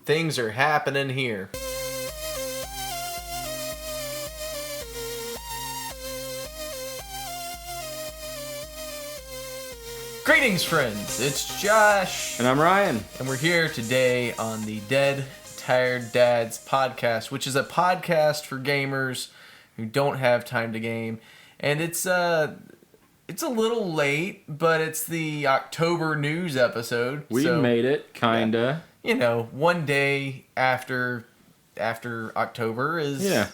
Things are happening here. Greetings, friends. It's Josh. And I'm Ryan. And we're here today on the Dead Tired Dads podcast, which is a podcast for gamers who don't have time to game. And it's a little late, but it's the October news episode. We made it, kinda. You know, one day after October is,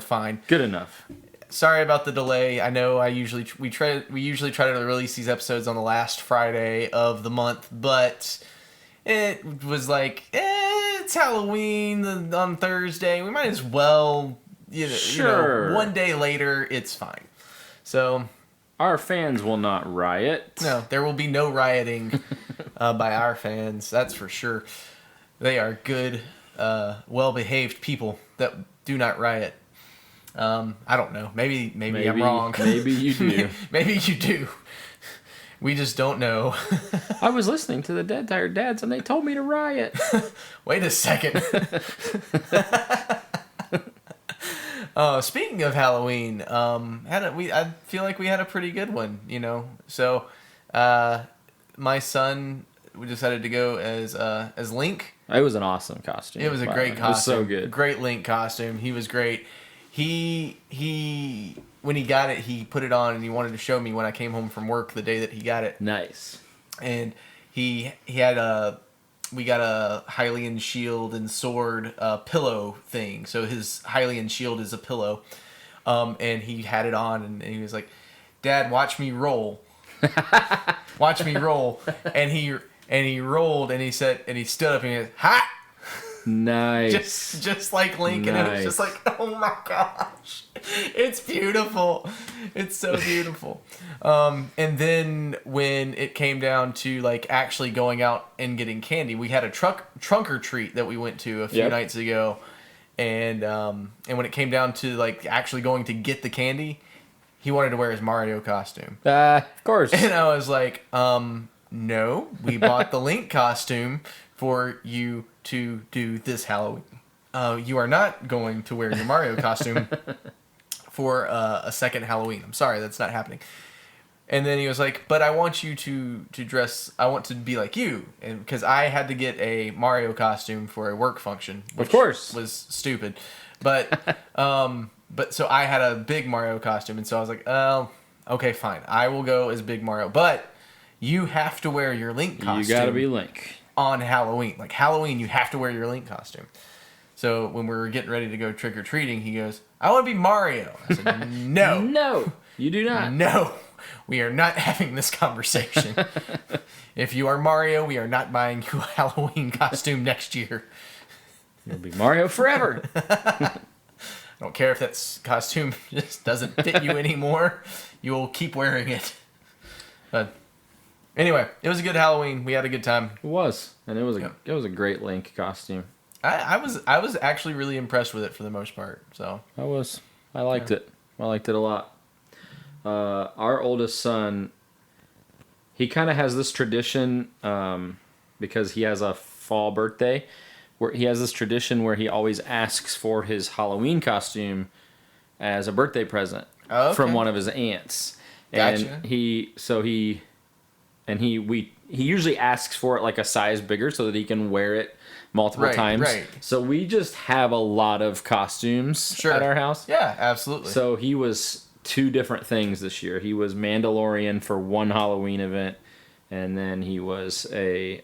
fine. Good enough. Sorry about the delay. I know we usually try to release these episodes on the last Friday of the month, but it was like, it's Halloween on Thursday. We might as well, Sure. One day later, it's fine. So our fans will not riot. no, there will be no rioting by our fans. That's for sure. They are good, well-behaved people that do not riot. I don't know. Maybe I'm wrong. Maybe you do. Maybe you do. We just don't know. I was listening to the Dead Tired Dads and they told me to riot. Wait a second. Speaking of Halloween, I feel like we had a pretty good one, So, my son, we decided to go as Link. It was an awesome costume. It was a great costume. It was so good. Great Link costume. He was great. He when he got it, he put it on and he wanted to show me when I came home from work the day that he got it. Nice. And he had we got a Hylian shield and sword pillow thing. So his Hylian shield is a pillow. And he had it on and he was like, "Dad, watch me roll." Watch me roll. And he rolled and he said, and he stood up and he went, "Ha!" Nice. Just like Link, and it was just like, oh my gosh, it's beautiful. It's so beautiful. And then when it came down to like actually going out and getting candy, we had a trunk or treat that we went to a few nights ago, and when it came down to like actually going to get the candy, he wanted to wear his Mario costume. Of course. And I was like, no, we bought the Link costume for you to do this Halloween. You are not going to wear your Mario costume for a second Halloween. I'm sorry, that's not happening. And then he was like, but I want you to dress, I want to be like you. And because I had to get a Mario costume for a work function. Which of course. Was stupid. But, so I had a big Mario costume. And so I was like, oh, okay, fine. I will go as Big Mario. But you have to wear your Link costume. You gotta be Link. On Halloween. Like Halloween, you have to wear your Link costume. So when we were getting ready to go trick-or-treating, he goes, I want to be Mario. I said, no. No, you do not. No, we are not having this conversation. If you are Mario, we are not buying you a Halloween costume next year. You'll be Mario forever. I don't care if that costume just doesn't fit you anymore. You will keep wearing it. But anyway, it was a good Halloween. We had a good time. It was, and it was a great Link costume. I was actually really impressed with it for the most part. So I liked it. I liked it a lot. Our oldest son, he kind of has this tradition because he has a fall birthday, where he has this tradition where he always asks for his Halloween costume as a birthday present from one of his aunts. Gotcha. And he usually asks for it like a size bigger so that he can wear it multiple times. Right. So we just have a lot of costumes at our house. Yeah, absolutely. So he was 2 different things this year. He was Mandalorian for one Halloween event, and then he was a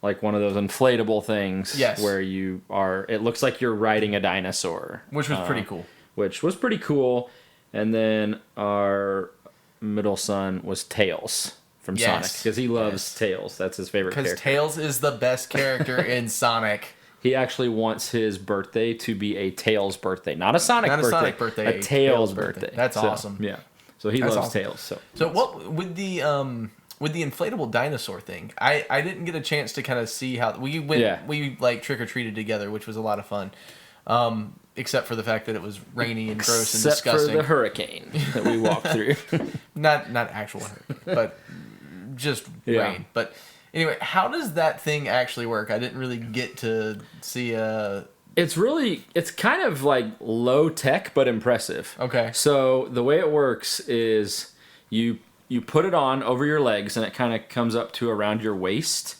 like one of those inflatable things where it looks like you're riding a dinosaur. Which was pretty cool. Which was pretty cool. And then our middle son was Tails from Sonic, because he loves Tails. That's his favorite character. Because Tails is the best character in Sonic. He actually wants his birthday to be a Tails birthday, not a Sonic birthday, a Tails birthday. That's awesome. Yeah, so he loves Tails. So what with the inflatable dinosaur thing? I didn't get a chance to kind of see how we went. Yeah. We like trick or treated together, which was a lot of fun. Except for the fact that it was rainy and gross and disgusting. Except for the hurricane that we walked through. not actual hurricane, but just rain. But Anyway, how does that thing actually work? I didn't really get to see It's kind of like low tech but impressive. Okay. So the way it works is you put it on over your legs and it kind of comes up to around your waist,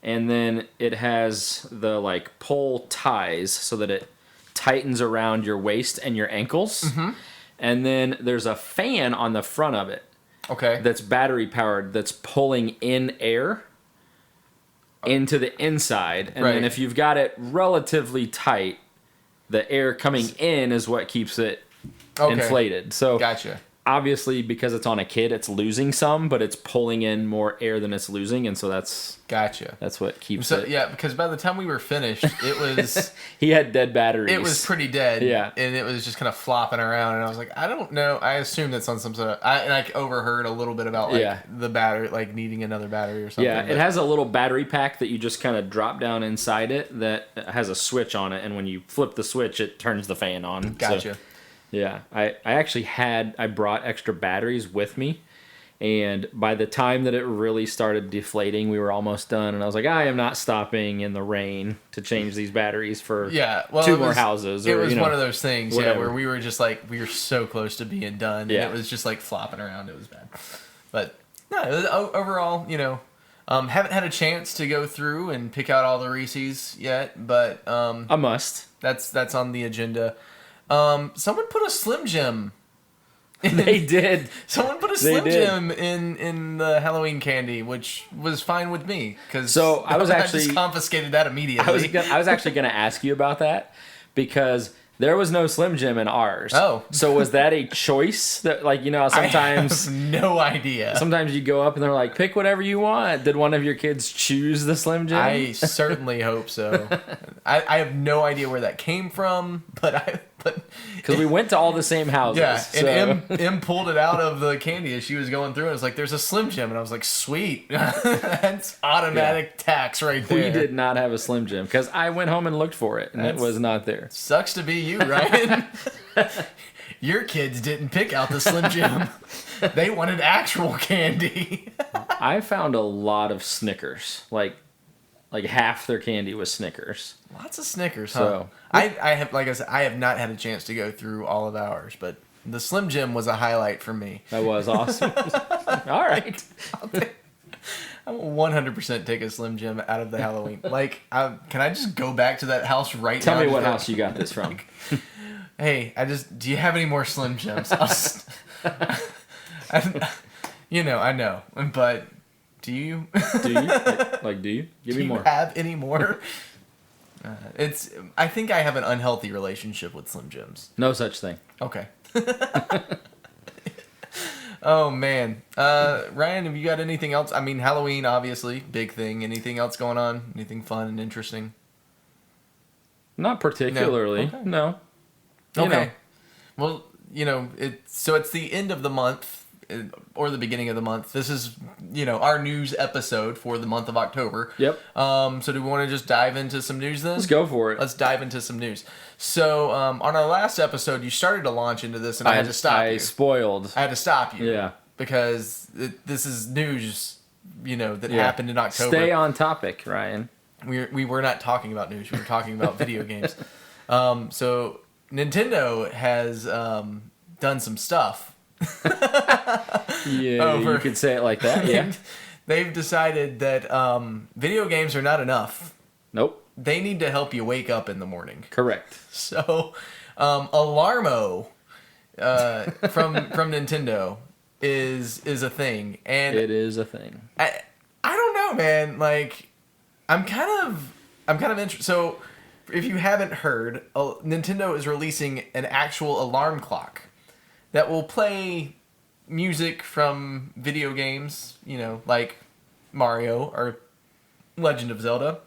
and then it has the like pole ties so that it tightens around your waist and your ankles. Mm-hmm. And then there's a fan on the front of it. Okay. That's battery powered, that's pulling in air into the inside. And then if you've got it relatively tight, the air coming in is what keeps it inflated. So gotcha. Obviously, because it's on a kid, it's losing some, but it's pulling in more air than it's losing, and so that's what keeps it. Yeah, because by the time we were finished, it was he had dead batteries. It was pretty dead. Yeah, and it was just kind of flopping around, and I was like, I don't know. I assume that's on some sort of. I overheard a little bit about the battery, like needing another battery or something. Yeah, it has a little battery pack that you just kind of drop down inside it that has a switch on it, and when you flip the switch, it turns the fan on. Gotcha. So, yeah, I brought extra batteries with me, and by the time that it really started deflating, we were almost done, and I was like, I am not stopping in the rain to change these batteries for two more houses. It was one of those things, where we were just like, we were so close to being done, and it was just like flopping around. It was bad. But, no, overall, haven't had a chance to go through and pick out all the Reese's yet, but... a must. That's on the agenda. Someone put a Slim Jim. They did. Someone put a Slim Jim in the Halloween candy, which was fine with me because I just confiscated that immediately. I was actually going to ask you about that because there was no Slim Jim in ours. Oh, so was that a choice that sometimes? I have no idea. Sometimes you go up and they're like, pick whatever you want. Did one of your kids choose the Slim Jim? I certainly hope so. I have no idea where that came from, but because we went to all the same houses. Yeah, and Em pulled it out of the candy as she was going through, and it was like, there's a Slim Jim, and I was like, sweet. That's automatic tax right there. We did not have a Slim Jim, because I went home and looked for it, and it was not there. Sucks to be you, Ryan. Your kids didn't pick out the Slim Jim. They wanted actual candy. I found a lot of Snickers, like half their candy was Snickers. Lots of Snickers, huh? So, I have, like I said, I have not had a chance to go through all of ours, but the Slim Jim was a highlight for me. That was awesome. All right. I will 100% take a Slim Jim out of the Halloween. Can I just go back to that house right now? Tell me what house you got this from. Hey, do you have any more Slim Jims? I know, but do you? Do you? Do you? Give me more. Do you have any more? I think I have an unhealthy relationship with Slim Jims. No such thing. Okay. Oh, man. Ryan, have you got anything else? I mean, Halloween, obviously, big thing. Anything else going on? Anything fun and interesting? Not particularly. No. Okay. Well, it's the end of the month. Or the beginning of the month. This is, our news episode for the month of October. Yep. So do we want to just dive into some news then? Let's go for it. Let's dive into some news. So, on our last episode, you started to launch into this, and I had to stop you. I had to stop you. Yeah. Because this is news, that happened in October. Stay on topic, Ryan. We were not talking about news. We were talking about video games. So, Nintendo has done some stuff. Yeah, you could say it like that. Yeah, they've decided that video games are not enough. Nope. They need to help you wake up in the morning. Correct. So, Alarmo from Nintendo is a thing, and it is a thing. I don't know, man. Like, I'm kind of interested. So, if you haven't heard, Nintendo is releasing an actual alarm clock that will play music from video games, like Mario or Legend of Zelda.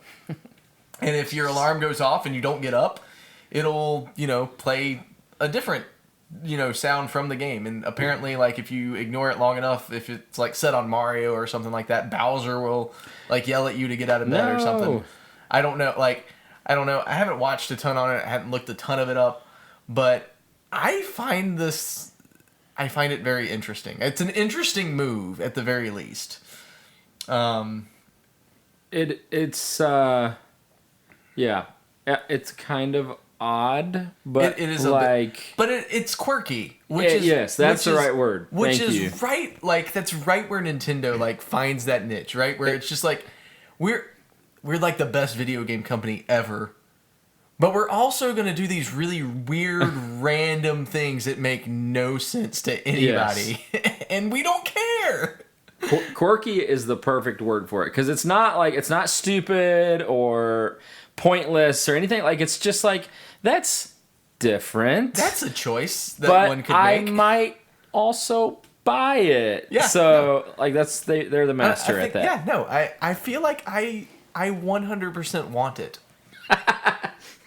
And if your alarm goes off and you don't get up, it'll, play a different, sound from the game. And apparently, if you ignore it long enough, if it's, set on Mario or something like that, Bowser will, yell at you to get out of bed or something. I don't know. I don't know. I haven't watched a ton on it. I haven't looked a ton of it up. But I find it very interesting. It's an interesting move, at the very least. It's yeah, it's kind of odd, but It is like, a bit, but it's quirky, yes, that's the right word. Which Thank is you. right, like that's right where Nintendo like finds that niche, right? Where it's just like we're like the best video game company ever, but we're also gonna do these really weird, random things that make no sense to anybody, and we don't care. Quirky is the perfect word for it because it's not stupid or pointless or anything. Like it's just like that's different. That's a choice that but one could I make. might also buy it. Yeah, So like they're the master I think, at that. Yeah, no, I feel like I 100% want it.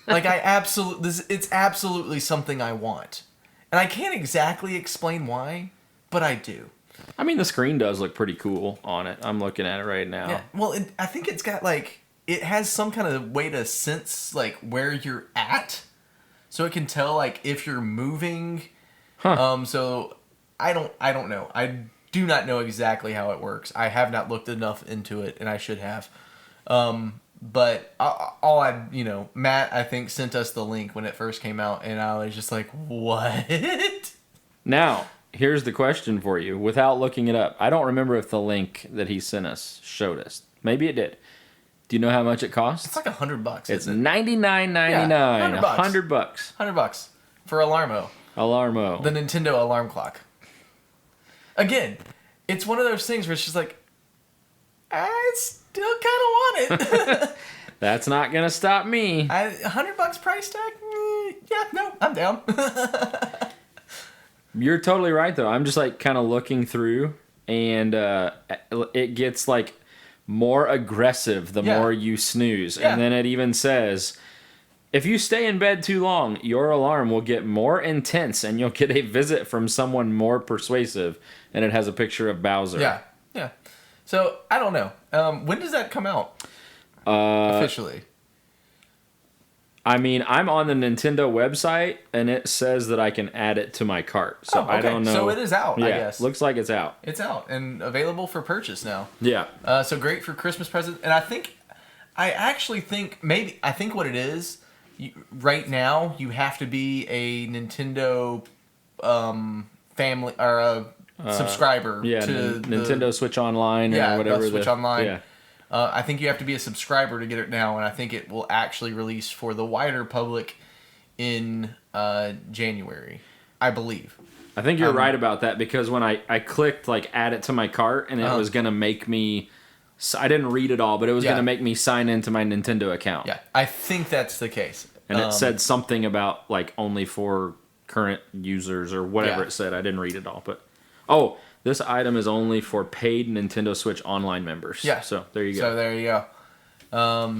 Like it's absolutely something I want, and I can't exactly explain why, but I do. I mean, the screen does look pretty cool on it. I'm looking at it right now. Yeah, well, I think it's got like it has some kind of way to sense like where you're at, so it can tell like if you're moving. Huh. So I don't know. I do not know exactly how it works. I have not looked enough into it, and I should have. But Matt, I think, sent us the link when it first came out, and I was just like, what? Now, here's the question for you. Without looking it up, I don't remember if the link that he sent us showed us. Maybe it did. Do you know how much it costs? It's like $100. It's isn't it? $99.99. Yeah, $100. $100 for Alarmo, Alarmo. the Nintendo alarm clock. Again, it's one of those things where it's just like, I still kind of want it. That's not gonna stop me. $100 price tag? Yeah, no, I'm down. You're totally right, though. I'm just like kind of looking through, and it gets like more aggressive the more you snooze. Yeah. And then it even says, if you stay in bed too long, your alarm will get more intense and you'll get a visit from someone more persuasive. And it has a picture of Bowser. Yeah. So, I don't know. When does that come out? Officially. I mean, I'm on the Nintendo website, and it says that I can add it to my cart. So okay. I don't know. So it is out, I guess. Looks like it's out. It's out and available for purchase now. Yeah. So great for Christmas presents. And I actually think what it is, right now, you have to be a Nintendo family or a subscriber to Nintendo Switch Online or whatever. Switch Online. Yeah. I think you have to be a subscriber to get it now, and I think it will actually release for the wider public in January, I believe. I think you're right about that because when I clicked like add it to my cart and it was gonna make me, I didn't read it all, but it was gonna make me sign into my Nintendo account. Yeah, I think that's the case. And it said something about like only for current users or whatever it said. I didn't read it all, but this item is only for paid Nintendo Switch Online members. Yeah. So there you go.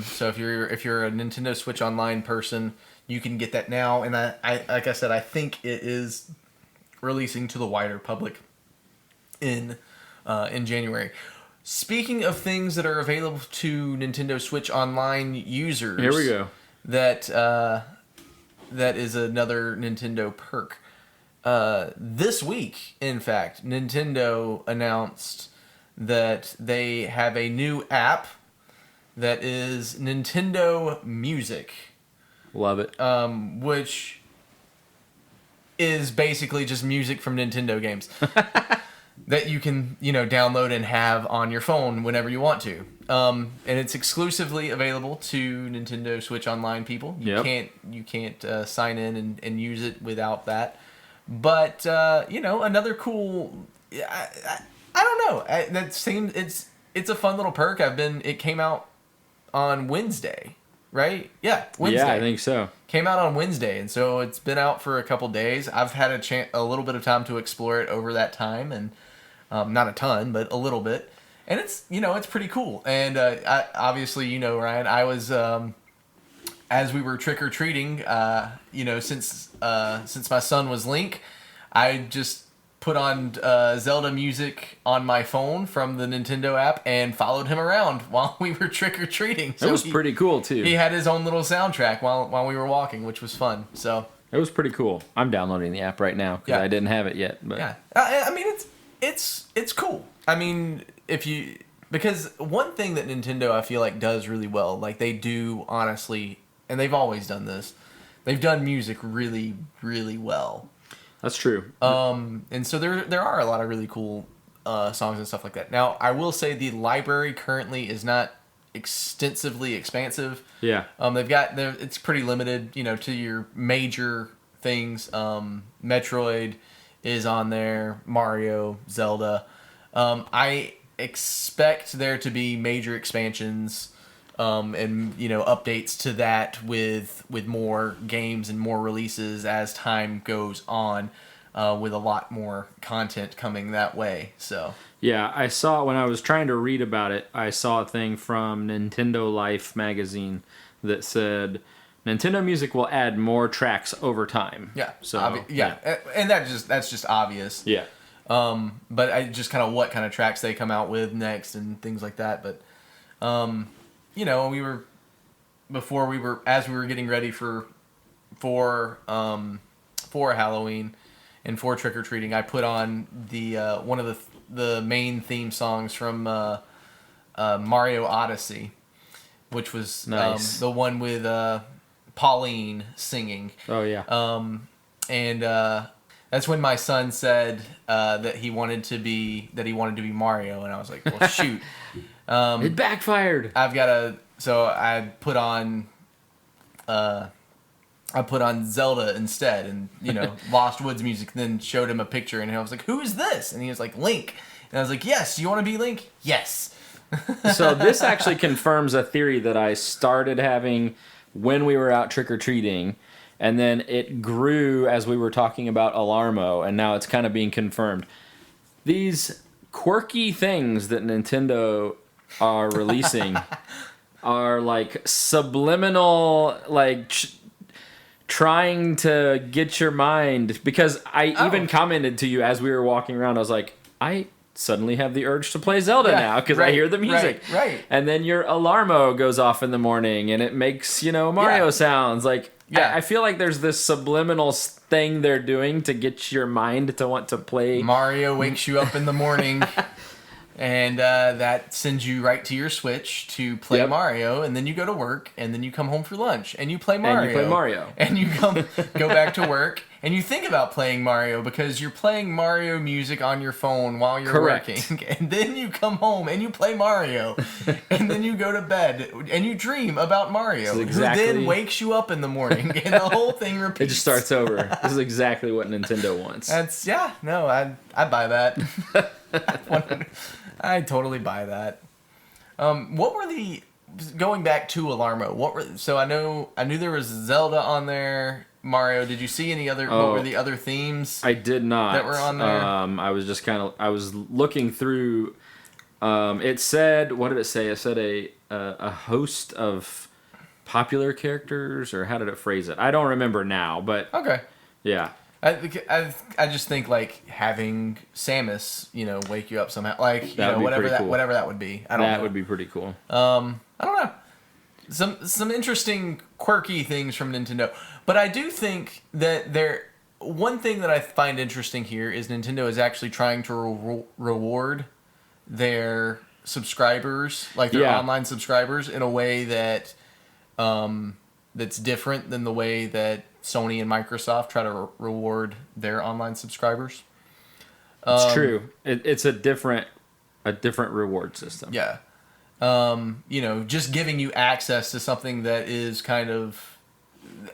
So if you're a Nintendo Switch Online person, you can get that now. And I like I said, I think it is releasing to the wider public in January. Speaking of things that are available to Nintendo Switch Online users, Here we go. That is another Nintendo perk. This week, in fact, Nintendo announced that they have a new app that is Nintendo Music. Love it. Which is basically just music from Nintendo games that you can, download and have on your phone whenever you want to. And it's exclusively available to Nintendo Switch Online people. You can't sign in and use it without that. But another cool. I don't know. That seems it's a fun little perk. It came out on Wednesday, right? Yeah, Wednesday. Yeah, I think so. Came out on Wednesday, and so it's been out for a couple days. I've had a little bit of time to explore it over that time, and not a ton, but a little bit. And it's it's pretty cool. And obviously, Ryan, I was. As we were trick or treating, since my son was Link, I just put on Zelda music on my phone from the Nintendo app and followed him around while we were trick or treating. So it was pretty cool too. He had his own little soundtrack while we were walking, which was fun. So it was pretty cool. I'm downloading the app right now because I didn't have it yet. But yeah, I mean it's cool. I mean, if you Because one thing that Nintendo, I feel like, does really well, like they do, honestly, and they've always done this, they've done music really, really well. That's true. And so there are a lot of really cool songs and stuff like that. Now, I will say the library currently is not extensively expansive. Yeah. It's pretty limited, to your major things. Metroid is on there, Mario, Zelda. I expect there to be major expansions and updates to that with more games and more releases as time goes on, with a lot more content coming that way. So Yeah, I saw when I was trying to read about it, I saw a thing from Nintendo Life magazine that said Nintendo Music will add more tracks over time. yeah, So and that's just obvious. Yeah. But I just kind of what kind of tracks they come out with next and things like that. But, as we were getting ready for Halloween and for trick or treating, I put on the one of the main theme songs from Mario Odyssey, which was Nice. the one with Pauline singing. Oh yeah. And that's when my son said that he wanted to be Mario, and I was like, well, shoot. It backfired. So I put on Zelda instead, and Lost Woods music. Then showed him a picture, and I was like, who is this? And he was like, Link. And I was like, yes, you want to be Link? Yes. So this actually confirms a theory that I started having when we were out trick-or-treating, and then it grew as we were talking about Alarmo, and now it's kind of being confirmed. These quirky things that Nintendo are releasing are like subliminal, like trying to get your mind, because I even commented to you as we were walking around, I was like, I suddenly have the urge to play Zelda now because I hear the music. Right. And then your Alarmo goes off in the morning and it makes, Mario sounds. Like, I feel like there's this subliminal thing they're doing to get your mind to want to play. Mario wakes you up in the morning, and that sends you right to your Switch to play Mario, and then you go to work, and then you come home for lunch, and you play Mario. And you go back to work, and you think about playing Mario because you're playing Mario music on your phone while you're working. And then you come home and you play Mario. And then you go to bed and you dream about Mario, who then wakes you up in the morning, and the whole thing repeats. It just starts over. This is exactly what Nintendo wants. I buy that. I totally buy that. What were going back to Alarmo? So I knew there was Zelda on there. Mario, did you see any other? What were the other themes? I did not. That were on there. I was just I was looking through. It said, what did it say? It said a host of popular characters, or how did it phrase it? I don't remember now, but okay. Yeah. I just think like having Samus, wake you up somehow, like whatever that would be. I don't know. That would be pretty cool. I don't know. Some interesting quirky things from Nintendo, but I do think that one thing that I find interesting here is Nintendo is actually trying to reward their subscribers, like their online subscribers, in a way that that's different than the way that Sony and Microsoft try to reward their online subscribers. It's true. It's a different reward system. Yeah. Just giving you access to something that is kind of,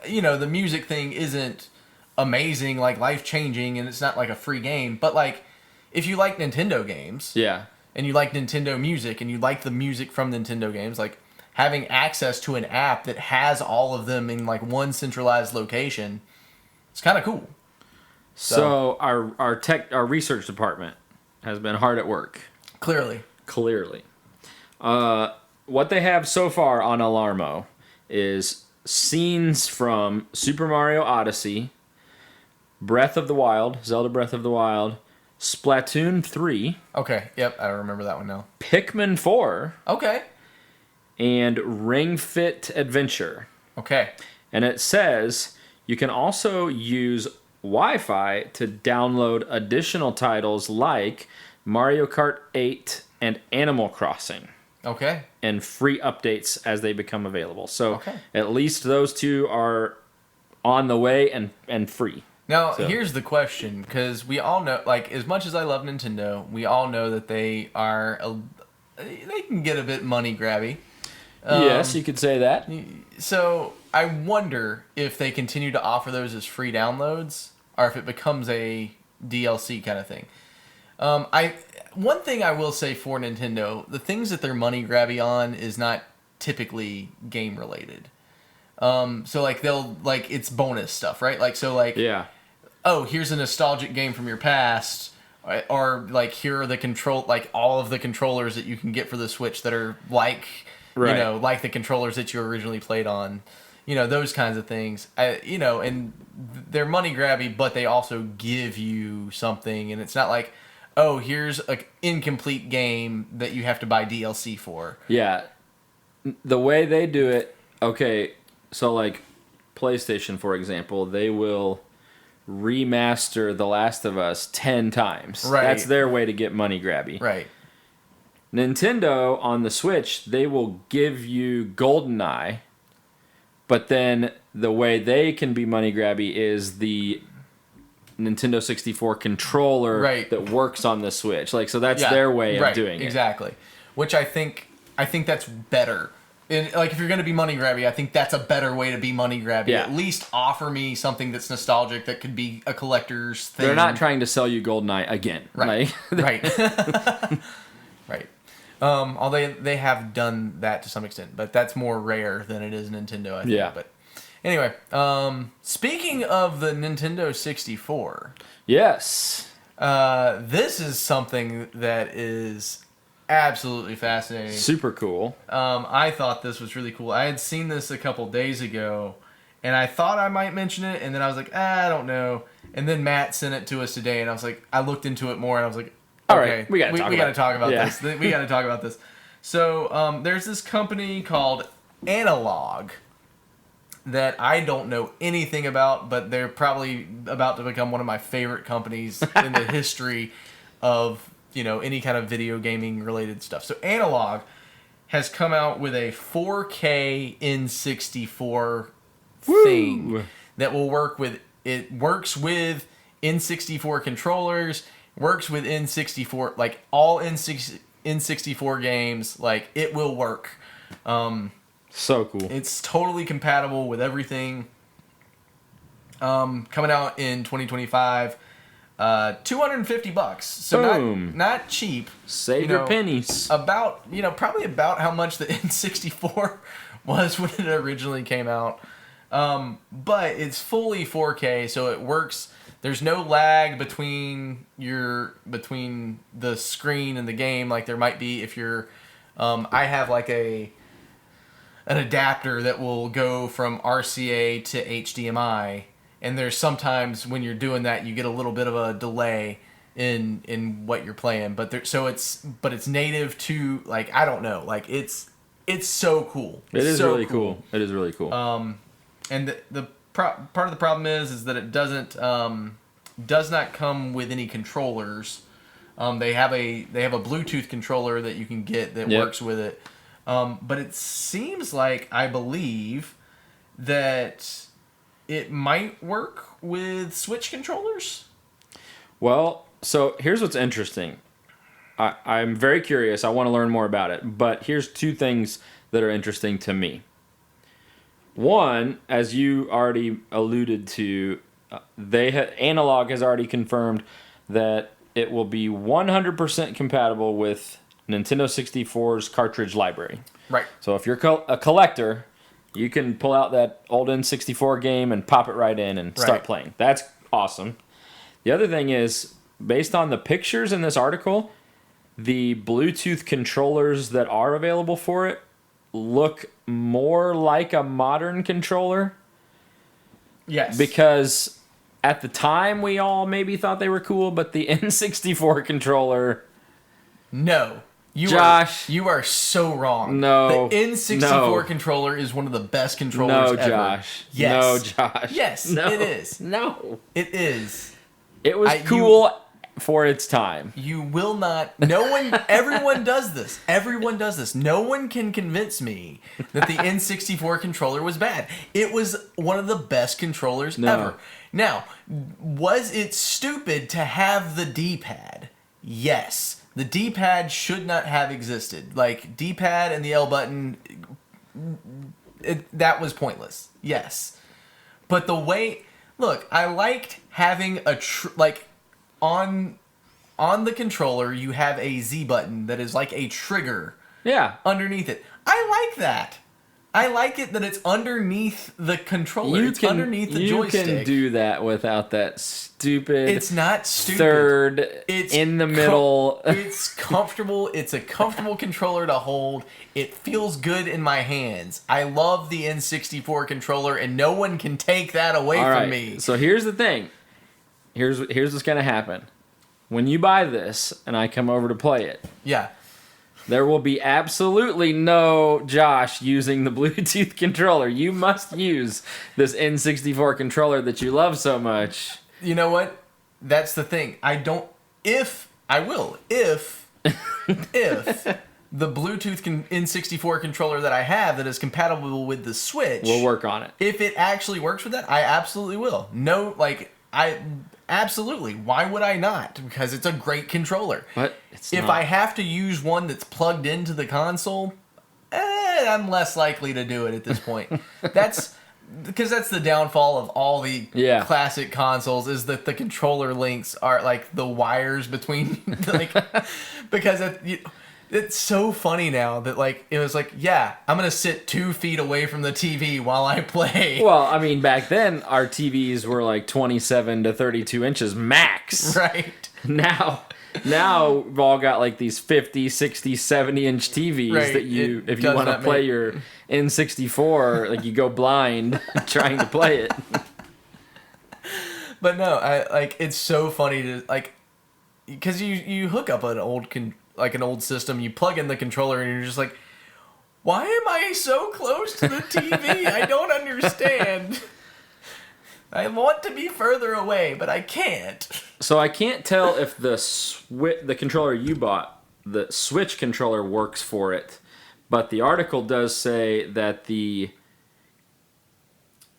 the music thing isn't amazing, like life-changing, and it's not like a free game. But like, if you like Nintendo games, and you like Nintendo music, and you like the music from Nintendo games, like having access to an app that has all of them in like one centralized location, it's kind of cool. So our research department has been hard at work. Clearly. What they have so far on Alarmo is scenes from Super Mario Odyssey, Breath of the Wild, Zelda Breath of the Wild, Splatoon 3. Okay, yep, I remember that one now. Pikmin 4. Okay. And Ring Fit Adventure. Okay. And it says you can also use Wi-Fi to download additional titles like Mario Kart 8 and Animal Crossing. Okay. And free updates as they become available. So Okay. at least those two are on the way and free. Now, So. Here's the question, because we all know, like, as much as I love Nintendo, we all know that they can get a bit money grabby. Yes, you could say that. So I wonder if they continue to offer those as free downloads, or if it becomes a DLC kind of thing. One thing I will say for Nintendo, the things that they're money grabby on is not typically game related. So like it's bonus stuff, right? Like so like Yeah. Oh, here's a nostalgic game from your past, or like here are all of the controllers that you can get for the Switch that are like Right. like the controllers that you originally played on, those kinds of things. And they're money grabby, but they also give you something, and it's not like, oh, here's an incomplete game that you have to buy DLC for. Yeah. The way they do it, okay, so like PlayStation, for example, they will remaster The Last of Us 10 times. Right. That's their way to get money grabby. Right. Nintendo, on the Switch, they will give you GoldenEye, but then the way they can be money grabby is the Nintendo 64 controller that works on the Switch. Like, so that's their way of doing it. Exactly. Which I think that's better. And like, if you're going to be money grabby, I think that's a better way to be money grabby. Yeah. At least offer me something that's nostalgic that could be a collector's thing. They're not trying to sell you GoldenEye again. Right. Like, Right. Right. Although they have done that to some extent, but that's more rare than it is Nintendo, I think. Yeah. But anyway, speaking of the Nintendo 64, yes. this is something that is absolutely fascinating. Super cool. I thought this was really cool. I had seen this a couple days ago, and I thought I might mention it, and then I was like, I don't know. And then Matt sent it to us today, and I was like, I looked into it more, and I was like, all okay, right, we gotta talk about this. We gotta talk about this. So there's this company called Analog that I don't know anything about, but they're probably about to become one of my favorite companies in the history of any kind of video gaming related stuff. So Analog has come out with a 4K N64 thing that will work with. It works with N64 controllers. Works with N64, like all N64 games. Like it will work. So cool. It's totally compatible with everything. Coming out in 2025. $250. So not cheap. Save your pennies. About probably about how much the N64 was when it originally came out. But it's fully 4K, so it works. There's no lag between the screen and the game like there might be if you're. I have like an adapter that will go from RCA to HDMI. And there's sometimes when you're doing that, you get a little bit of a delay in what you're playing. But it's native to, like, I don't know, like it's so cool. It is really cool. It is really cool. And part of the problem is that it does not come with any controllers. They have a Bluetooth controller that you can get that works with it. But it seems like, I believe that it might work with Switch controllers. Well, so here's what's interesting. I'm very curious. I want to learn more about it. But here's two things that are interesting to me. One, as you already alluded to, Analog has already confirmed that it will be 100% compatible with Nintendo 64's cartridge library. Right. So if you're a collector, you can pull out that old N64 game and pop it right in and start playing. That's awesome. The other thing is, based on the pictures in this article, the Bluetooth controllers that are available for it look more like a modern controller. Yes. Because at the time, we all maybe thought they were cool, but the N64 controller... No. Josh. You are so wrong. No. The N64 controller is one of the best controllers ever. No, Josh. Yes. No, Josh. Yes, no. it is. No. It is. It was cool for its time. You will not. No one. Everyone does this. Everyone does this. No one can convince me that the N64 controller was bad. It was one of the best controllers ever. Now, was it stupid to have the D-pad? Yes. The D-pad should not have existed. Like, D-pad and the L button, that was pointless. Yes. But the way... Look, I liked having a... on the controller, you have a Z button that is like a trigger underneath it. I like that. I like it that it's underneath the controller. It's underneath the joystick. You can do that without that stupid... It's not stupid. Third in the middle. It's comfortable. It's a comfortable controller to hold. It feels good in my hands. I love the N64 controller, and no one can take that away from me. So here's the thing. Here's what's going to happen. When you buy this, and I come over to play it... Yeah. There will be absolutely no Josh using the Bluetooth controller. You must use this N64 controller that you love so much. You know what? That's the thing. If the Bluetooth N64 controller that I have that is compatible with the Switch... We'll work on it. If it actually works with that, I absolutely will. Absolutely. Why would I not? Because it's a great controller. But if I have to use one that's plugged into the console, I'm less likely to do it at this point. That's because that's the downfall of all the classic consoles, is that the controller links are like the wires between, because it's so funny now that it was I'm gonna sit 2 feet away from the TV while I play. Well, I mean, back then our TVs were like 27 to 32 inches max. Right. Now we've all got like these 50, 60, 70-inch TVs that if you want to play your N64, like you go blind trying to play it. But no, it's so funny to because you hook up an old system, you plug in the controller, and you're just like, why am I so close to the TV? I don't understand. I want to be further away, but I can't. So I can't tell if the controller you bought, the Switch controller, works for it, but the article does say that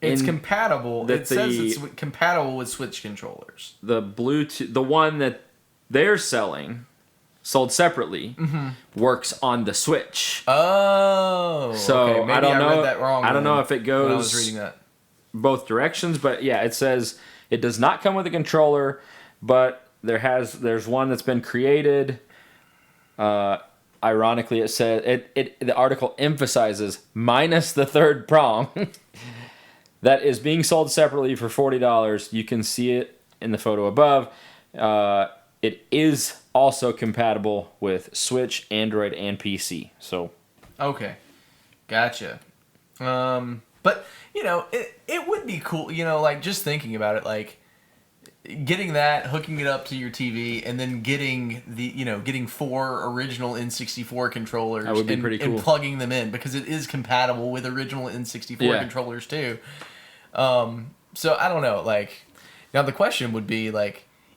it's compatible. It says it's compatible with Switch controllers. The Bluetooth, the one that they're selling, sold separately, works on the Switch. Oh, so okay. Maybe I don't know. Read that wrong. I don't know if it goes. When I was reading that. Both directions, but yeah, it says it does not come with a controller, but there's one that's been created. Ironically, it says the article emphasizes minus the third prong that is being sold separately for $40. You can see it in the photo above. It is also compatible with Switch, Android, and PC. So, okay, gotcha. But it would be cool. Just thinking about it, getting that, hooking it up to your TV, and then getting 4 original N64 controllers. That would be pretty cool. And plugging them in, because it is compatible with original N64 controllers too. So I don't know. Now the question would be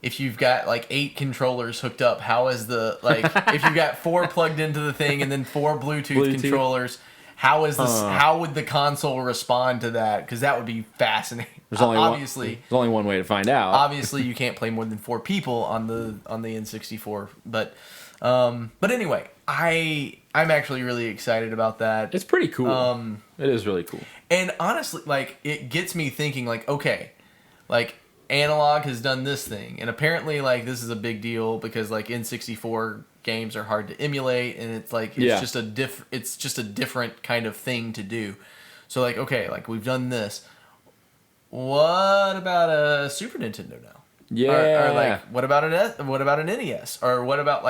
if you've got 8 controllers hooked up, how is if you've got 4 plugged into the thing and then 4 Bluetooth controllers, how would the console respond to that? Because that would be fascinating. There's only one way to find out. Obviously, you can't play more than 4 people on the N64. But anyway, I'm actually really excited about that. It's pretty cool. It is really cool. And honestly, it gets me thinking, okay, Analog has done this thing, and apparently this is a big deal because N64 games are hard to emulate, and it's just a different kind of thing to do. So okay, we've done this. What about a Super Nintendo now? Yeah. Or what about an NES? Or what about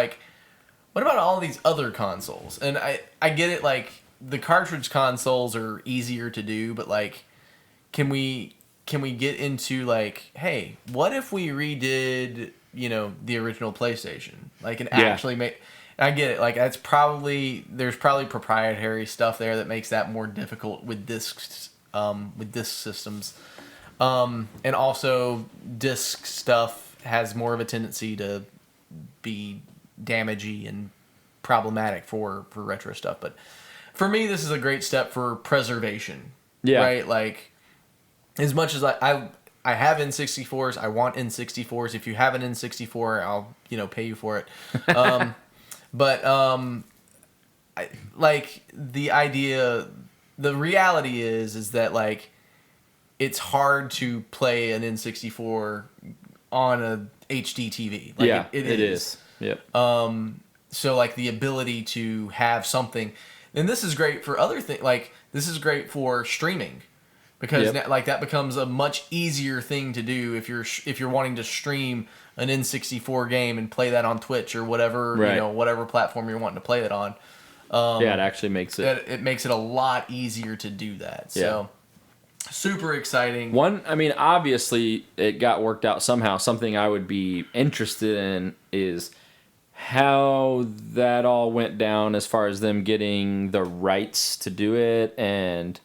all these other consoles? And I get it, the cartridge consoles are easier to do, but can we get into hey, what if we redid the original PlayStation, and actually make? I get it, there's probably proprietary stuff there that makes that more difficult with disc systems, and also disc stuff has more of a tendency to be damagey and problematic for retro stuff. But for me, this is a great step for preservation. Yeah. Right? Like, as much as I have N64s, I want N64s. If you have an N64, I'll, pay you for it. But like, the reality is that, like, it's hard to play an N64 on a HD TV. Like, yeah, it is. Yep. So, like, the ability to have something, and this is great for other things. Like, this is great for streaming, because like, that becomes a much easier thing to do if you're wanting to stream an N64 game and play that on Twitch or whatever, right. Whatever platform you're wanting to play it on. Yeah, it actually makes it makes it a lot easier to do that. So, super exciting. Obviously it got worked out somehow. Something I would be interested in is how that all went down as far as them getting the rights to do it, and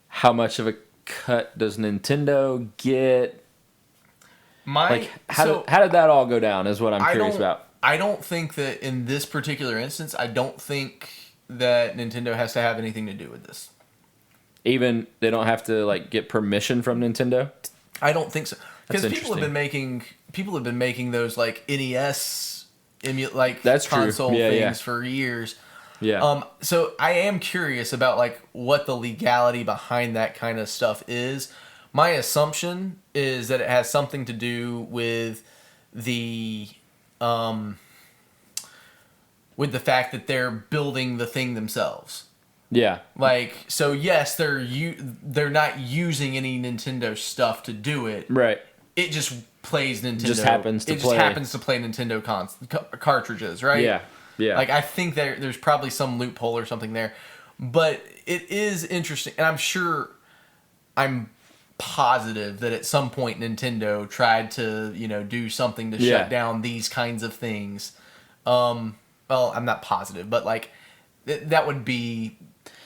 how much of a cut does Nintendo get? How did that all go down is what I'm curious about. I don't think that in this particular instance, I don't think that Nintendo has to have anything to do with this. Even they don't have to, like, get permission from Nintendo? I don't think so. Because people have been making those, like, NES That's console true. things for years. Yeah. So I am curious about, like, what the legality behind that kind of stuff is. My assumption is that it has something to do with the fact that they're building the thing themselves. Yeah. Like, so yes, they're not using any Nintendo stuff to do it. Right. It just plays Nintendo. Just happens to play Nintendo cartridges, right? Yeah. Yeah. Like, I think there's probably some loophole or something there, but it is interesting, and I'm positive that at some point Nintendo tried to, do something to shut down these kinds of things. Well, I'm not positive, but, like, that would be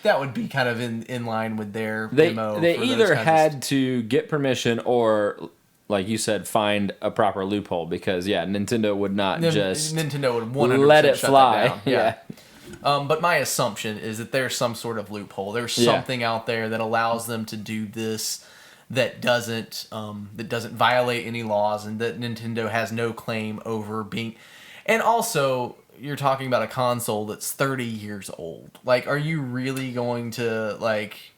kind of in line with their MO. They either had to get permission or, like you said, find a proper loophole, because Nintendo would not Nintendo would 100% let it shut fly. That down. Yeah. But my assumption is that there's some sort of loophole. There's something out there that allows them to do this that doesn't violate any laws, and that Nintendo has no claim over being. And also, you're talking about a console that's 30 years old. Like, are you really going to, like?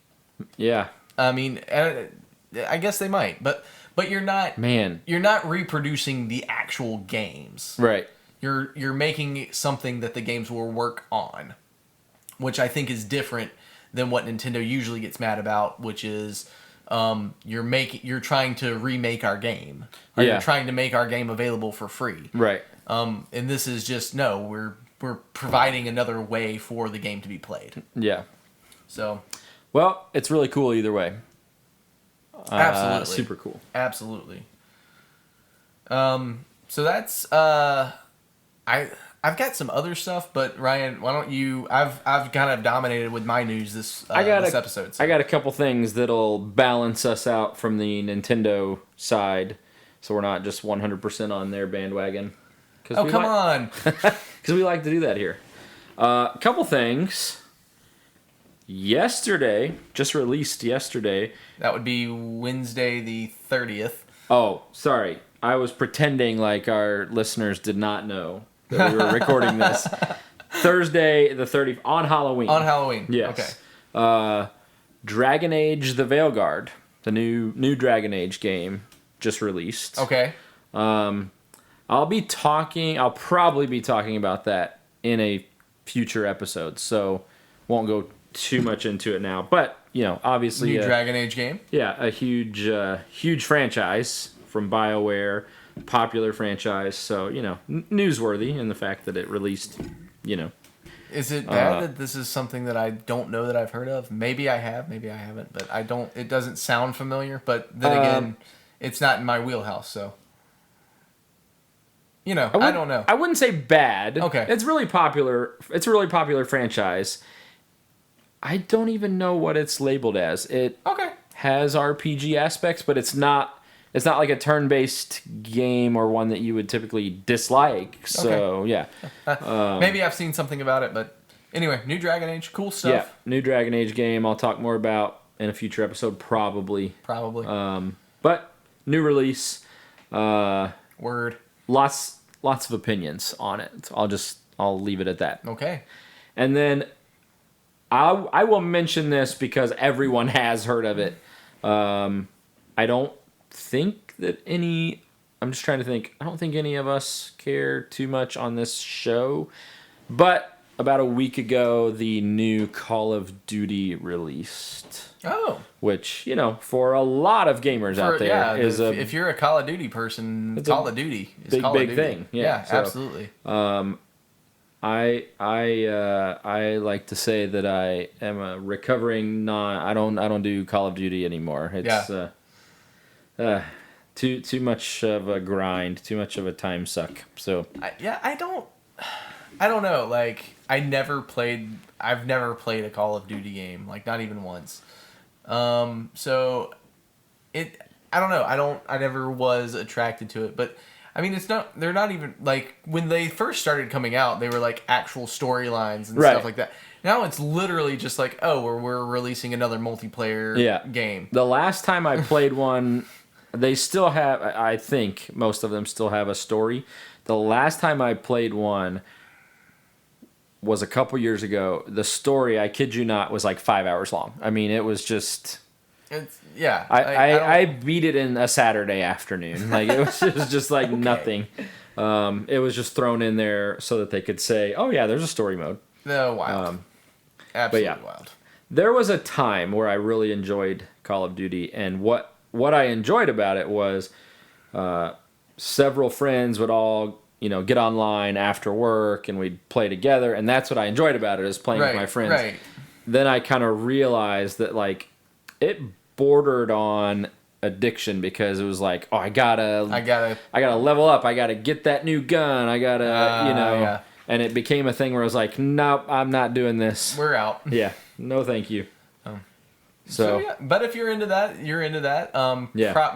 Yeah. I mean, I guess they might, but you're not. Man, you're not reproducing the actual games. Right. You're making something that the games will work on, which I think is different than what Nintendo usually gets mad about, which is you're trying to remake our game, or you're trying to make our game available for free. Right. And this is just we're providing another way for the game to be played. Yeah. So, well, it's really cool either way. Absolutely. Super cool. Absolutely. So that's I've got some other stuff, but Ryan, why don't you? I've kind of dominated with my news this episode. So. I got a couple things that'll balance us out from the Nintendo side, so we're not just 100% on their bandwagon. Come on! Because we like to do that here. A couple things. Just released yesterday. That would be Wednesday the 30th. Oh, sorry. I was pretending like our listeners did not know that we were recording this. Thursday the 30th, on Halloween. On Halloween, yes. Okay. Dragon Age the Veilguard, the new Dragon Age game, just released. Okay. I'll probably be talking about that in a future episode, so won't go too much into it now. But, obviously... New Dragon Age game? Yeah, a huge franchise from BioWare, popular franchise, so, newsworthy in the fact that it released, Is it bad that this is something that I don't know that I've heard of? Maybe I have, maybe I haven't, but it doesn't sound familiar, but then again, it's not in my wheelhouse, so... I don't know. I wouldn't say bad. Okay. It's really popular. It's a really popular franchise. I don't even know what it's labeled as. It has RPG aspects, but it's not it's not like a turn-based game or one that you would typically dislike. So yeah, maybe I've seen something about it, but anyway, new Dragon Age, cool stuff. yeah, new Dragon Age game. I'll talk more about in a future episode, probably. But new release. Word. Lots of opinions on it. I'll leave it at that. Okay. And then I will mention this because everyone has heard of it. I don't think that any... I'm just trying to think. I don't think any of us care too much on this show. But about a week ago, the new Call of Duty released. Oh. Which, for a lot of gamers out there is if you're a Call of Duty person, Call of Duty is Call of Duty. Big thing. Yeah, so, absolutely. I like to say that I am a recovering I don't do Call of Duty anymore. It's too much of a grind, too much of a time suck. So I don't know. Like I've never played a Call of Duty game, like not even once. So I don't know. I never was attracted to it, but I mean, they're not even like when they first started coming out, they were like actual storylines and stuff like that. Now it's literally just like, oh, we're releasing another multiplayer game. The last time I played one, they still have, I think most of them still have a story. The last time I played one was a couple years ago. The story, I kid you not, was like 5 hours long. I mean, it was just... I beat it in a Saturday afternoon. Like it was just like nothing. It was just thrown in there so that they could say, "Oh yeah, there's a story mode." No, wild. Absolutely wild. There was a time where I really enjoyed Call of Duty, and what I enjoyed about it was several friends would all get online after work and we'd play together, and that's what I enjoyed about it, is playing with my friends. Right. Then I kind of realized that like it bordered on addiction, because it was like, oh, I gotta level up, I gotta get that new gun, I gotta and it became a thing where I was like, nope, I'm not doing this. We're out. Yeah, no thank you. So yeah, but if you're into that, you're into that.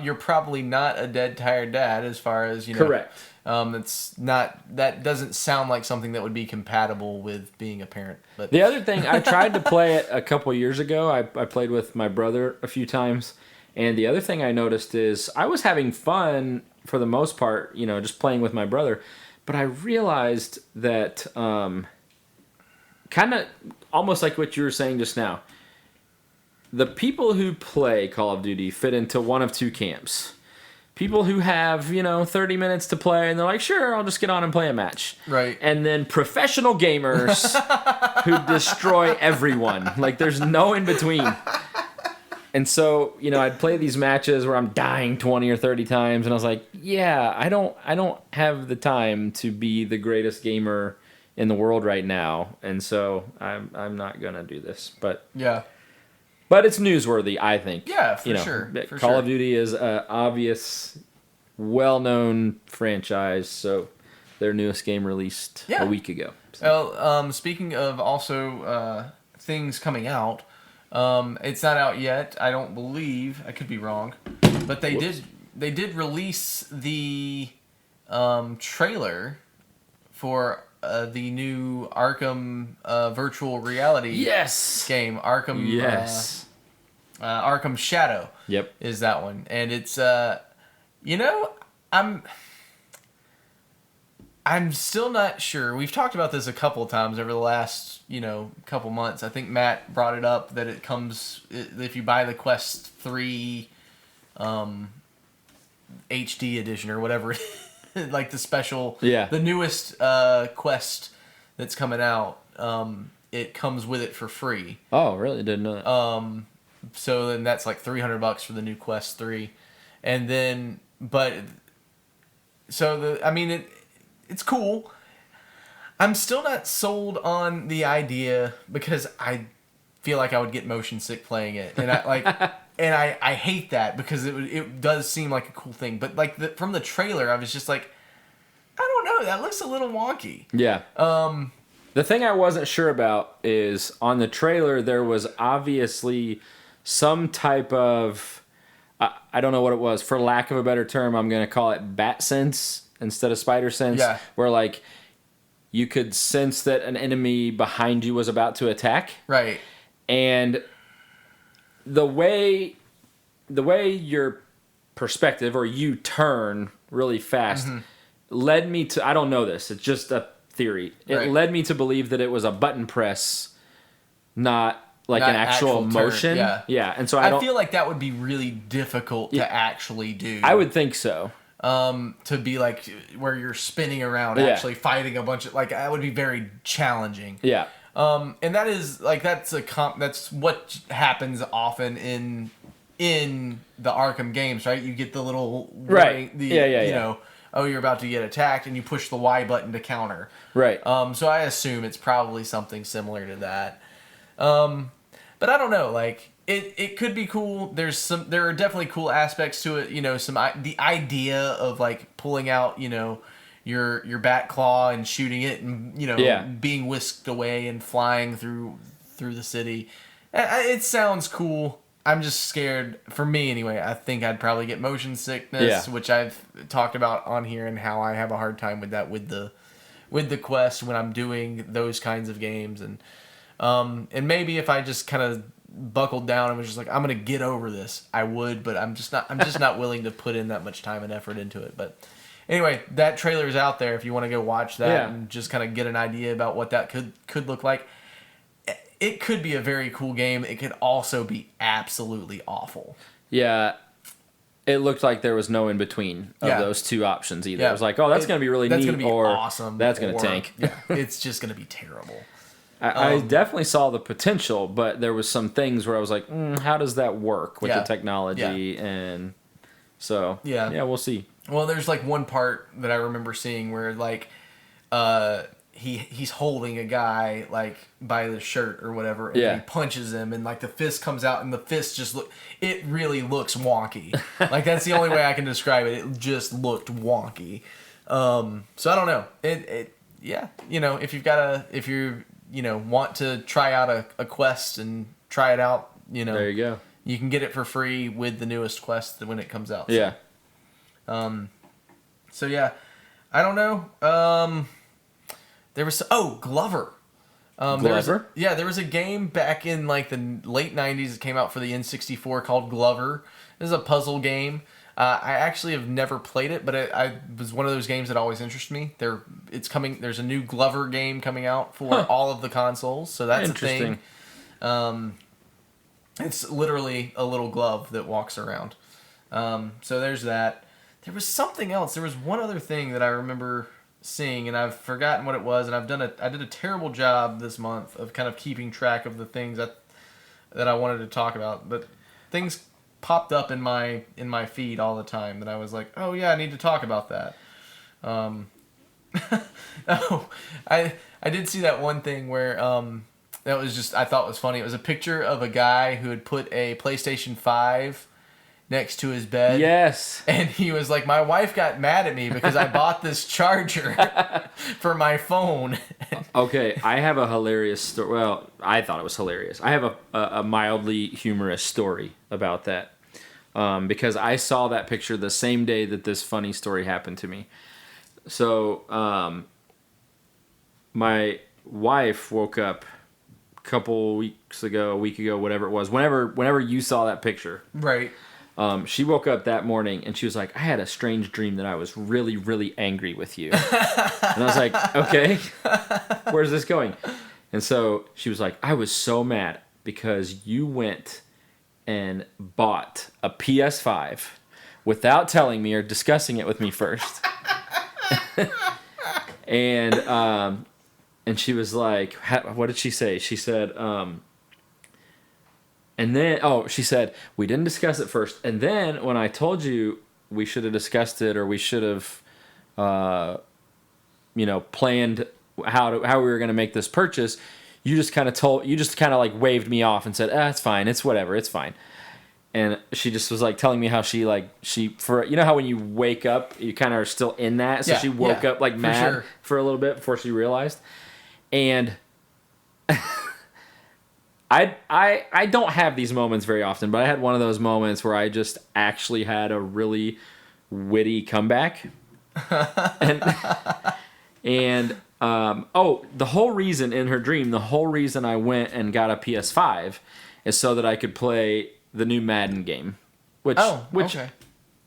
You're probably not a dead tired dad, as far as Correct. It's not. That doesn't sound like something that would be compatible with being a parent. But the other thing, I tried to play it a couple years ago. I played with my brother a few times, and the other thing I noticed is I was having fun for the most part, just playing with my brother. But I realized that kind of almost like what you were saying just now. The people who play Call of Duty fit into one of two camps. People who have, 30 minutes to play, and they're like, sure, I'll just get on and play a match. Right. And then professional gamers who destroy everyone. Like, there's no in between. And so, I'd play these matches where I'm dying 20 or 30 times, and I was like, yeah, I don't have the time to be the greatest gamer in the world right now, and so I'm not gonna do this. But yeah. But it's newsworthy, I think. Yeah, for sure. Call of Duty is an obvious, well-known franchise, so their newest game released a week ago. So. Well, speaking of also things coming out, it's not out yet, I don't believe. I could be wrong. But they did release the trailer for the new Arkham virtual reality game. Arkham Arkham Shadow. Yep. Is that one. And it's I'm still not sure. We've talked about this a couple of times over the last, couple months. I think Matt brought it up that it comes if you buy the Quest 3 HD edition or whatever it is. Like the special, the newest Quest that's coming out, it comes with it for free. Oh, really? Didn't know that. So then that's like $300 for the new Quest 3, and then it's cool. I'm still not sold on the idea because I feel like I would get motion sick playing it, and I hate that because it does seem like a cool thing, but like from the trailer, I was just like, I don't know, that looks a little wonky. Yeah. The thing I wasn't sure about is on the trailer there was obviously some type of I don't know what it was. For lack of a better term, I'm going to call it bat sense instead of spider sense. Yeah. Where like you could sense that an enemy behind you was about to attack. Right. And the way your perspective or you turn really fast led me to, I don't know this, it's just a theory. It led me to believe that it was a button press, not like Not an actual motion. turn, Yeah. And so I feel like that would be really difficult to actually do. I would think so. To be like where you're spinning around, actually fighting a bunch of, like, that would be very challenging. Yeah. And that is like, that's what happens often in the Arkham games, right? You get the little you know, oh, you're about to get attacked, and you push the Y button to counter. Right. So I assume it's probably something similar to that. But I don't know, like, it could be cool. There are definitely cool aspects to it. You know, the idea of like pulling out, you know, your bat claw and shooting it, and, you know, being whisked away and flying through the city. It sounds cool. I'm just scared. For me, anyway, I think I'd probably get motion sickness, which I've talked about on here, and how I have a hard time with that with the Quest when I'm doing those kinds of games, and maybe if I just kind of buckled down and was just like, I'm gonna get over this, I would, but I'm just not willing to put in that much time and effort into it. But anyway, that trailer's out there if you want to go watch that and just kind of get an idea about what that could look like. It could be a very cool game. It could also be absolutely awful. Yeah. It looked like there was no in between of those two options either. It was like, oh, that's going to be really neat, gonna be or awesome, that's going to tank. Yeah, it's just going to be terrible. I definitely saw the potential, but there was some things where I was like, how does that work with the technology? Yeah. And so, yeah, we'll see. Well, there's like one part that I remember seeing where like he's holding a guy like by the shirt or whatever, and he punches him, and like the fist comes out, and the fist just it really looks wonky. Like, that's the only way I can describe it. It just looked wonky. So I don't know. You know, if you you know, want to try out a Quest and try it out, you know, there you go. You can get it for free with the newest Quest when it comes out. So. Yeah. So yeah, I don't know. There was Glover. Glover? There was a game back in like the late 90s that came out for the N64 called Glover. This is a puzzle game. I actually have never played it, but it was one of those games that always interested me. There's a new Glover game coming out for all of the consoles, so that's a thing. It's literally a little glove that walks around. So there's that. There was something else. There was one other thing that I remember seeing, and I've forgotten what it was, and I did a terrible job this month of kind of keeping track of the things that I wanted to talk about, but things popped up in my feed all the time that I was like, oh yeah, I need to talk about that. I did see that one thing where that was just, I thought was funny. It was a picture of a guy who had put a PlayStation 5 next to his bed. Yes. And he was like, my wife got mad at me because I bought this charger for my phone. Okay, I have a hilarious story. Well, I thought it was hilarious. I have a mildly humorous story about that. Because I saw that picture the same day that this funny story happened to me. So, my wife woke up a week ago, whatever it was. Whenever you saw that picture. Right. She woke up that morning and she was like, I had a strange dream that I was really, really angry with you. And I was like, okay, where's this going? And so she was like, I was so mad because you went and bought a PS5 without telling me or discussing it with me first. And she was like, what did she say? She said, and then, she said, we didn't discuss it first. And then when I told you we should have discussed it, or we should have, planned how we were going to make this purchase, you just kind of like waved me off and said, it's fine. It's whatever. It's fine. And she just was like telling me how she how when you wake up, you kind of are still in that. So she woke up like mad for a little bit before she realized. And I don't have these moments very often, but I had one of those moments where I just actually had a really witty comeback. and the whole reason in her dream, the whole reason I went and got a PS5 is so that I could play the new Madden game, which okay.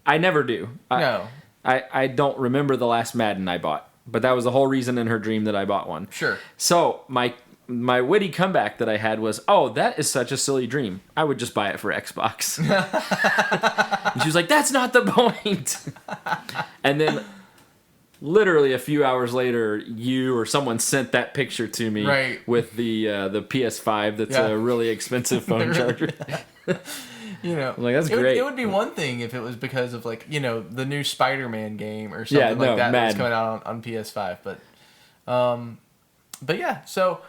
I never do. No. I don't remember the last Madden I bought, but that was the whole reason in her dream that I bought one. Sure. So my witty comeback that I had was, that is such a silly dream. I would just buy it for Xbox. And she was like, that's not the point. And then literally a few hours later, you or someone sent that picture to me with the PS5 that's a really expensive phone charger. Like, that's great. It would be one thing if it was because of like, the new Spider-Man game or something like that that's coming out on PS5. But yeah, so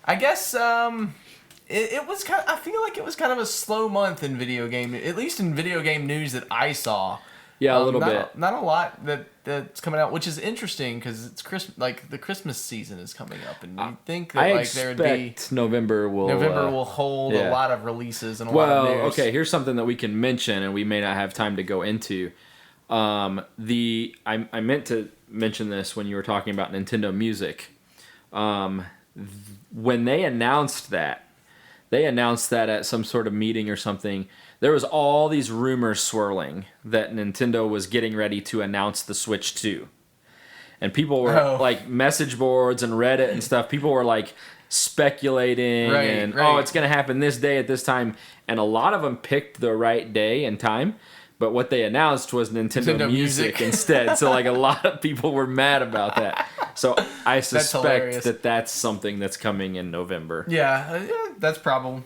I guess it was kind of, I feel like it was kind of a slow month in video game, at least in video game news that I saw. Yeah, a little bit. Not a lot that's coming out, which is interesting because it's Christmas. Like the Christmas season is coming up, and you think that there would be November will hold a lot of releases and a lot of news. Okay, here's something that we can mention, and we may not have time to go into. I meant to mention this when you were talking about Nintendo Music. When they announced that at some sort of meeting or something. There was all these rumors swirling that Nintendo was getting ready to announce the Switch 2. And people were like message boards and Reddit and stuff. People were like speculating it's going to happen this day at this time. And a lot of them picked the right day and time. But what they announced was Nintendo Music instead. So like a lot of people were mad about that. So I suspect that's something that's coming in November. Yeah, that's probable.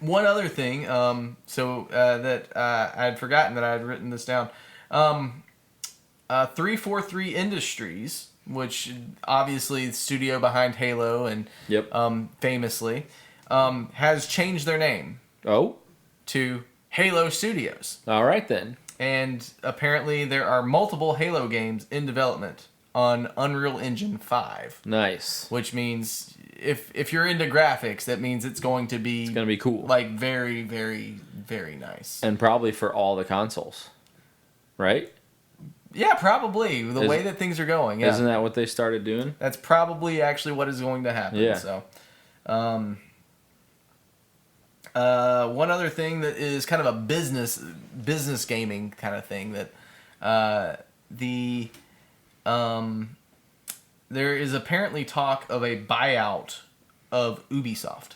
One other thing, that I had forgotten that I had written this down. 343 Industries, which obviously the studio behind Halo and famously, has changed their name. Oh? To Halo Studios. All right then. And apparently there are multiple Halo games in development on Unreal Engine 5. Nice. Which means if you're into graphics, that means it's going to be cool. Like very, very, very nice. And probably for all the consoles. Right? Yeah, probably. The way that things are going. Yeah. Isn't that what they started doing? That's probably actually what is going to happen. Yeah. So one other thing that is kind of a business gaming kind of thing that there is apparently talk of a buyout of Ubisoft.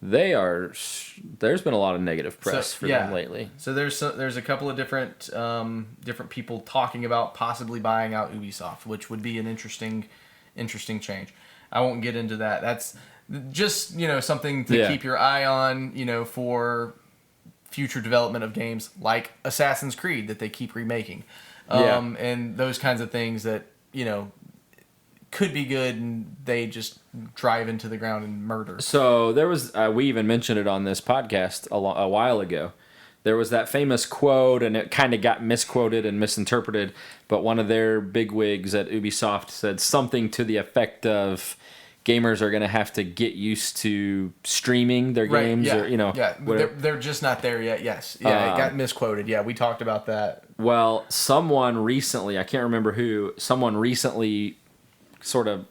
There's been a lot of negative press for them lately. So there's a couple of different people talking about possibly buying out Ubisoft, which would be an interesting change. I won't get into that. That's just something to keep your eye on, for future development of games like Assassin's Creed that they keep remaking, and those kinds of things that could be good and they just drive into the ground and murder. So there was we even mentioned it on this podcast a while ago. There was that famous quote, and it kind of got misquoted and misinterpreted, but one of their bigwigs at Ubisoft said something to the effect of gamers are going to have to get used to streaming their games, they're just not there yet. Yes, it got misquoted. Yeah, we talked about that. Well, someone recently, I can't remember who, sort of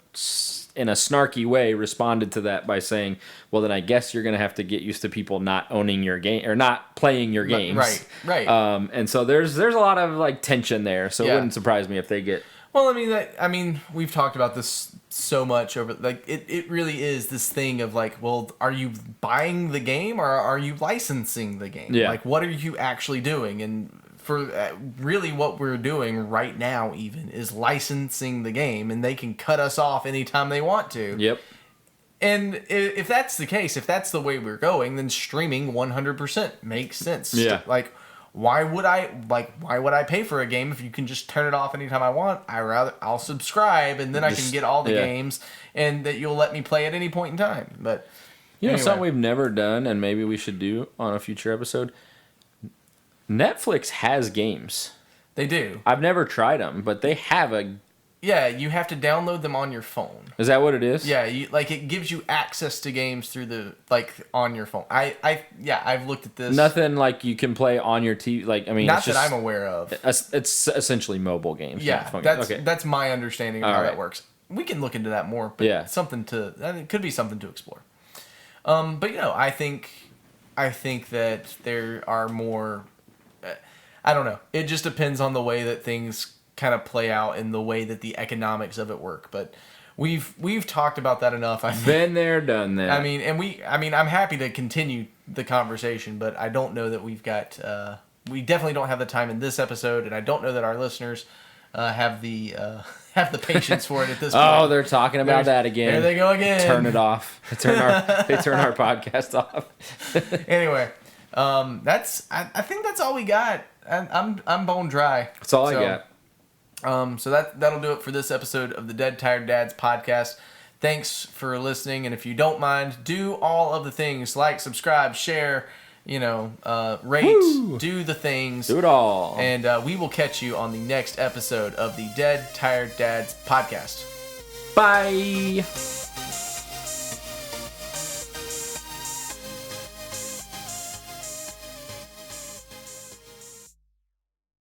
in a snarky way responded to that by saying, "Well, then I guess you're going to have to get used to people not owning your game or not playing your games." Right. And so there's a lot of like tension there. So it wouldn't surprise me if they get. Well, I mean, we've talked about this so much over. Like, it really is this thing of like, well, are you buying the game or are you licensing the game? Yeah. Like, what are you actually doing? And for really, what we're doing right now, even is licensing the game, and they can cut us off anytime they want to. Yep. And if that's the case, if that's the way we're going, then streaming 100% makes sense. Yeah. Like, why would I pay for a game if you can just turn it off anytime I want? I'll subscribe, and then I can get all the games, and that you'll let me play at any point in time. But anyway. Something we've never done, and maybe we should do on a future episode. Netflix has games. They do. I've never tried them, but they have a Yeah, you have to download them on your phone. Is that what it is? Yeah, it gives you access to games through the on your phone. I've looked at this. Nothing like you can play on your TV. Not it's that just, I'm aware of. It's essentially mobile games. Yeah, that's my understanding of how that works. We can look into that more, but it could be something to explore. But I think that there are more. I don't know. It just depends on the way that things kind of play out and the way that the economics of it work. But we've talked about that enough. I've been there, done that. I'm happy to continue the conversation, but I don't know that we've got. We definitely don't have the time in this episode, and I don't know that our listeners have the patience for it at this point. Oh, they're talking about that again. There they go again. Turn it off. They turn our podcast off. Anyway, I think that's all we got. I'm bone dry. That's all I got. So that'll do it for this episode of the Dead Tired Dads podcast. Thanks for listening, and if you don't mind, do all of the things like subscribe, share, rate, do the things. Do it all. And we will catch you on the next episode of the Dead Tired Dads podcast. Bye.